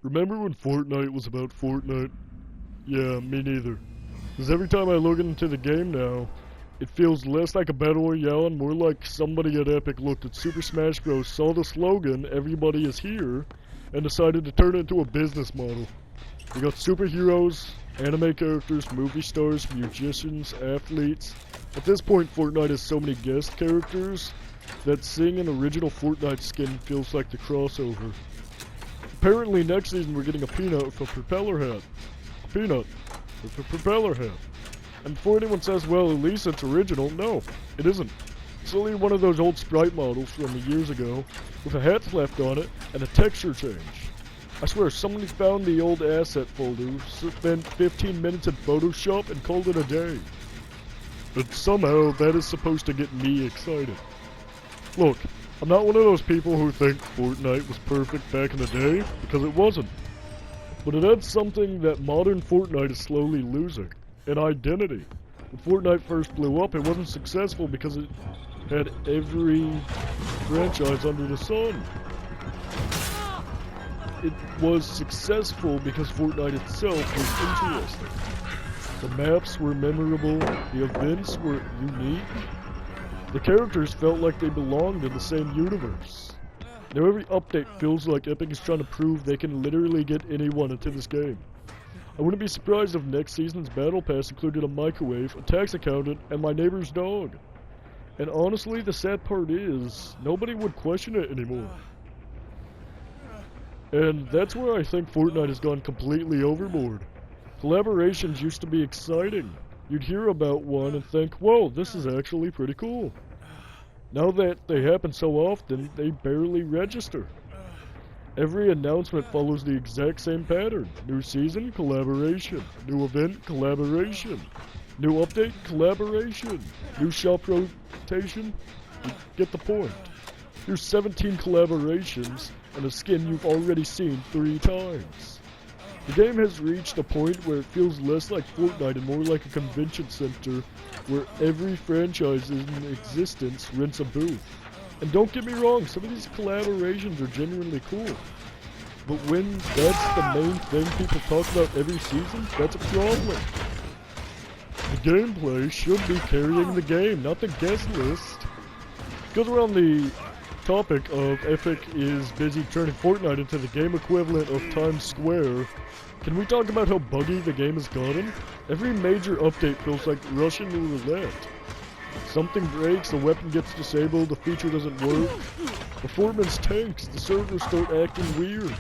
Remember when Fortnite was about Fortnite? Yeah, me neither. Because every time I log into the game now, it feels less like a battle royale and more like somebody at Epic looked at Super Smash Bros, saw the slogan, "Everybody is here," and decided to turn it into a business model. We got superheroes, anime characters, movie stars, musicians, athletes. At this point, Fortnite has so many guest characters that seeing an original Fortnite skin feels like the crossover. Apparently next season we're getting a Peanut with a propeller hat. A Peanut with a propeller hat. And before anyone says, well, at least it's original, no, it isn't. It's only one of those old sprite models from years ago with a hat slapped on it and a texture change. I swear, somebody found the old asset folder, spent 15 minutes in Photoshop and called it a day. But somehow that is supposed to get me excited. Look, I'm not one of those people who think Fortnite was perfect back in the day, because it wasn't. But it had something that modern Fortnite is slowly losing, an identity. When Fortnite first blew up, it wasn't successful because it had every franchise under the sun. It was successful because Fortnite itself was interesting. The maps were memorable, the events were unique, the characters felt like they belonged in the same universe. Now every update feels like Epic is trying to prove they can literally get anyone into this game. I wouldn't be surprised if next season's Battle Pass included a microwave, a tax accountant, and my neighbor's dog. And honestly, the sad part is, nobody would question it anymore. And that's where I think Fortnite has gone completely overboard. Collaborations used to be exciting. You'd hear about one and think, whoa, this is actually pretty cool. Now that they happen so often, they barely register. Every announcement follows the exact same pattern. New season, collaboration. New event, collaboration. New update, collaboration. New shop rotation. You get the point. Here's 17 collaborations and a skin you've already seen 3 times. The game has reached a point where it feels less like Fortnite and more like a convention center where every franchise in existence rents a booth. And don't get me wrong, some of these collaborations are genuinely cool. But when that's the main thing people talk about every season, that's a problem. The gameplay should be carrying the game, not the guest list. Goes around the topic of Epic is busy turning Fortnite into the game equivalent of Times Square. Can we talk about how buggy the game has gotten? Every major update feels like Russian roulette. Something breaks, the weapon gets disabled, the feature doesn't work. Performance tanks, the servers start acting weird.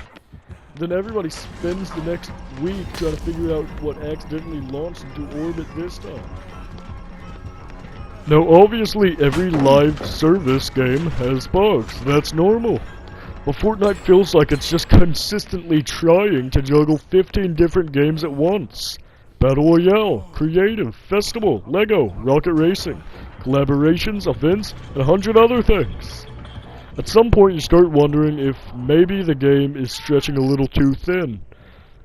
Then everybody spends the next week trying to figure out what accidentally launched into orbit this time. Now obviously every live service game has bugs, that's normal. But Fortnite feels like it's just consistently trying to juggle 15 different games at once. Battle Royale, Creative, Festival, Lego, Rocket Racing, collaborations, events, and 100 other things. At some point you start wondering if maybe the game is stretching a little too thin.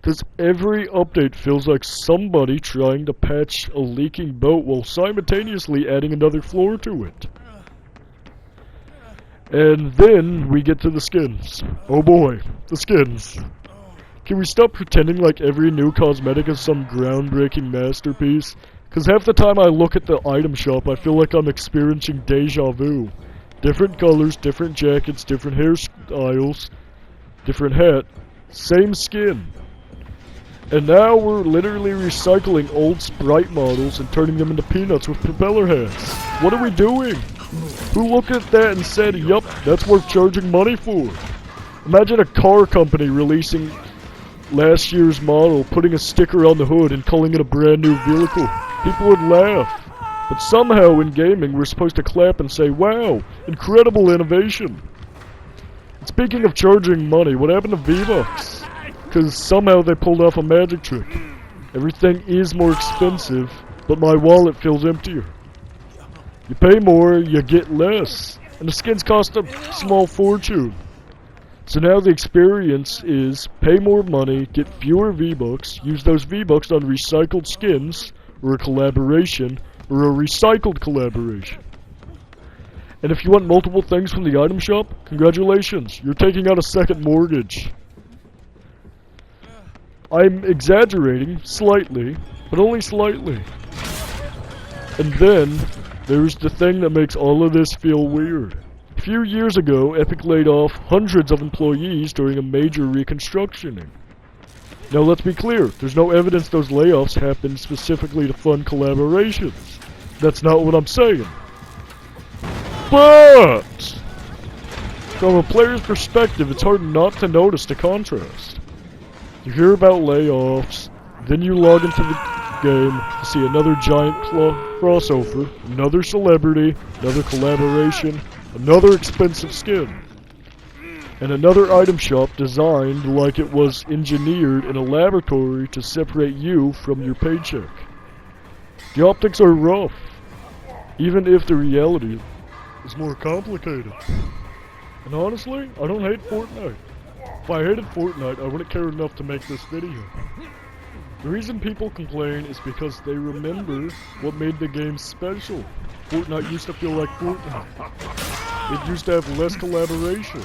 Because every update feels like somebody trying to patch a leaking boat while simultaneously adding another floor to it. And then we get to the skins. Oh boy, the skins. Can we stop pretending like every new cosmetic is some groundbreaking masterpiece? Because half the time I look at the item shop, I feel like I'm experiencing deja vu. Different colors, different jackets, different hairstyles, different hat, same skin. And now we're literally recycling old sprite models and turning them into peanuts with propeller hats. What are we doing? Who looked at that and said, yup, that's worth charging money for? Imagine a car company releasing last year's model, putting a sticker on the hood and calling it a brand new vehicle. People would laugh. But somehow in gaming we're supposed to clap and say, wow, incredible innovation. And speaking of charging money, what happened to V-Bucks? Because somehow they pulled off a magic trick. Everything is more expensive, but my wallet feels emptier. You pay more, you get less. And the skins cost a small fortune. So now the experience is pay more money, get fewer V-Bucks, use those V-Bucks on recycled skins, or a collaboration, or a recycled collaboration. And if you want multiple things from the item shop, congratulations, you're taking out a second mortgage. I'm exaggerating slightly, but only slightly. And then, there's the thing that makes all of this feel weird. A few years ago, Epic laid off hundreds of employees during a major reconstructioning. Now let's be clear, there's no evidence those layoffs happened specifically to fund collaborations. That's not what I'm saying. But, from a player's perspective, it's hard not to notice the contrast. You hear about layoffs, then you log into the game to see another giant crossover, another celebrity, another collaboration, another expensive skin, and another item shop designed like it was engineered in a laboratory to separate you from your paycheck. The optics are rough, even if the reality is more complicated. And honestly, I don't hate Fortnite. If I hated Fortnite, I wouldn't care enough to make this video. The reason people complain is because they remember what made the game special. Fortnite used to feel like Fortnite. It used to have less collaborations.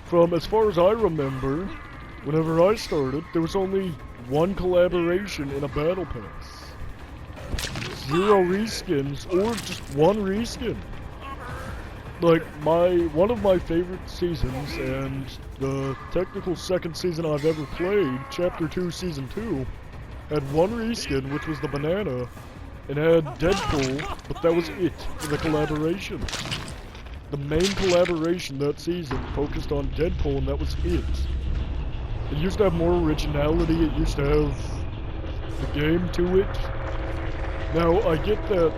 From as far as I remember, whenever I started, there was only one collaboration in a battle pass. 0 reskins, or just 1 reskin. Like, one of my favorite seasons, and the technical second season I've ever played, Chapter 2, Season 2, had 1 reskin, which was the banana, and had Deadpool, but that was it for the collaboration. The main collaboration that season focused on Deadpool, and that was it. It used to have more originality, it used to have the game to it. Now, I get that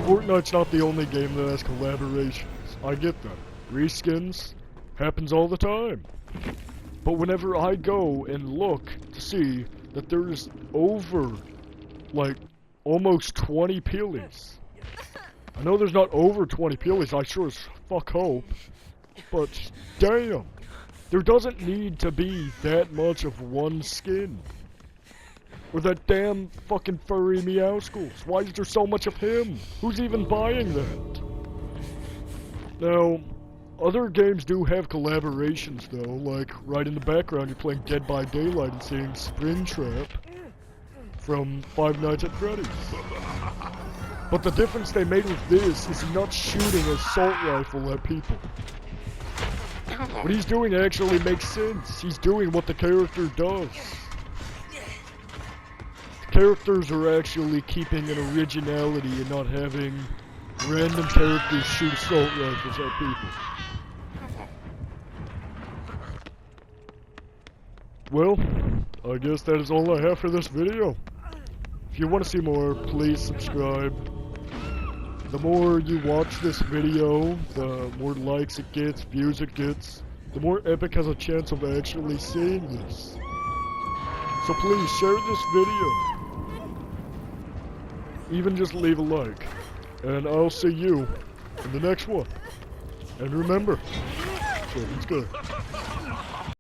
Fortnite's not the only game that has collaborations. I get that. Reskins happens all the time. But whenever I go and look to see that there's over, like, almost 20 peelies. I know there's not over 20 peelies, I sure as fuck hope. But, damn. There doesn't need to be that much of one skin. Or that damn fucking furry Meowscles. Why is there so much of him? Who's even buying that? Now, other games do have collaborations though, like right in the background you're playing Dead by Daylight and seeing Springtrap from Five Nights at Freddy's. But the difference they made with this is not shooting an assault rifle at people. What he's doing actually makes sense. He's doing what the character does. Characters are actually keeping an originality and not having random characters shoot assault rifles at people. Well, I guess that is all I have for this video. If you want to see more, please subscribe. The more you watch this video, the more likes it gets, views it gets, the more Epic has a chance of actually seeing this. So please share this video. Even just leave a like. And I'll see you in the next one. And remember, it's good.